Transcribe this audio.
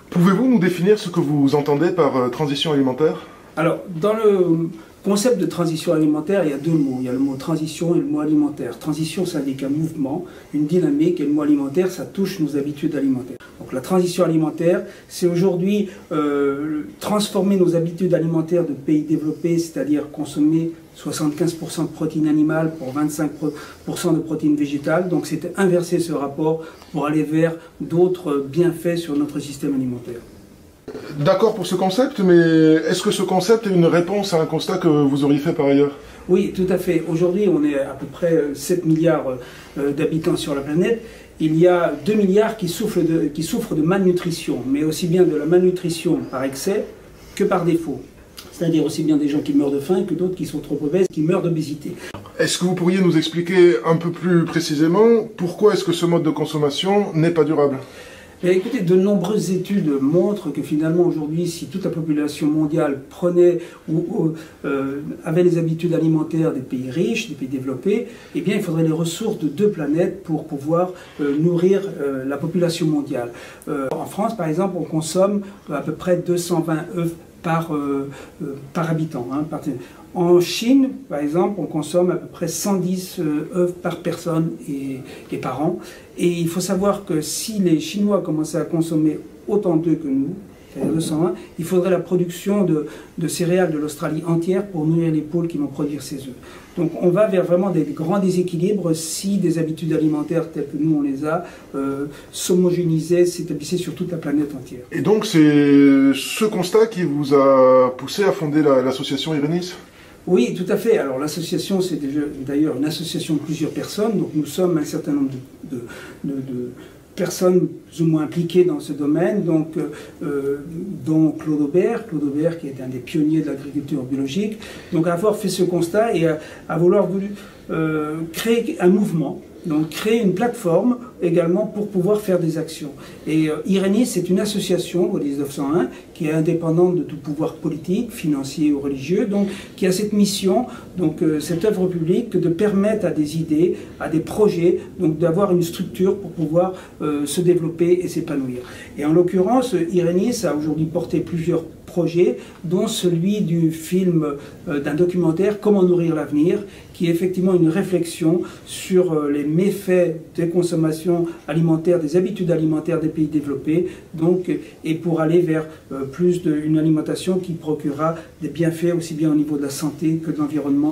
Pouvez-vous nous définir ce que vous entendez par transition alimentaire? Alors, dans le concept de transition alimentaire, il y a deux mots. Il y a le mot transition et le mot alimentaire. Transition, ça indique un mouvement, une dynamique, et le mot alimentaire, ça touche nos habitudes alimentaires. Donc la transition alimentaire, c'est aujourd'hui transformer nos habitudes alimentaires de pays développés, c'est-à-dire consommer 75% de protéines animales pour 25% de protéines végétales. Donc c'est inverser ce rapport pour aller vers d'autres bienfaits sur notre système alimentaire. D'accord pour ce concept, mais est-ce que ce concept est une réponse à un constat que vous auriez fait par ailleurs? Oui, tout à fait. Aujourd'hui, on est à peu près 7 milliards d'habitants sur la planète. Il y a 2 milliards qui souffrent de malnutrition, mais aussi bien de la malnutrition par excès que par défaut. C'est-à-dire aussi bien des gens qui meurent de faim que d'autres qui sont trop obèses, qui meurent d'obésité. Est-ce que vous pourriez nous expliquer un peu plus précisément pourquoi est-ce que ce mode de consommation n'est pas durable? Et écoutez, de nombreuses études montrent que finalement aujourd'hui, si toute la population mondiale prenait ou avait les habitudes alimentaires des pays riches, des pays développés, eh bien il faudrait les ressources de 2 planètes pour pouvoir nourrir la population mondiale. En France, par exemple, on consomme à peu près 220 œufs par habitant. En Chine, par exemple, on consomme à peu près 110 œufs par personne et par an. Et il faut savoir que si les Chinois commençaient à consommer autant d'œufs que nous, c'est-à-dire 220, il faudrait la production de céréales de l'Australie entière pour nourrir les poules qui vont produire ces œufs. Donc on va vers vraiment des grands déséquilibres si des habitudes alimentaires telles que nous on les a s'homogénéisaient, s'établissaient sur toute la planète entière. Et donc c'est ce constat qui vous a poussé à fonder l'association Irénis? Oui, tout à fait. Alors l'association, c'est d'ailleurs une association de plusieurs personnes. Donc nous sommes un certain nombre de personnes plus ou moins impliquées dans ce domaine, donc, dont Claude Aubert, qui est un des pionniers de l'agriculture biologique. Donc à avoir fait ce constat et à vouloir créer un mouvement, donc créer une plateforme également pour pouvoir faire des actions. Et Irénis, c'est une association, au 1901, qui est indépendante de tout pouvoir politique, financier ou religieux, donc qui a cette mission, donc cette œuvre publique, de permettre à des idées, à des projets, donc d'avoir une structure pour pouvoir se développer et s'épanouir. Et en l'occurrence, Irénis a aujourd'hui porté plusieurs projets, dont celui du film, d'un documentaire, Comment nourrir l'avenir, qui est effectivement une réflexion sur les méfaits des consommations alimentaires, des habitudes alimentaires des pays développés, donc, et pour aller vers une alimentation qui procurera des bienfaits aussi bien au niveau de la santé que de l'environnement.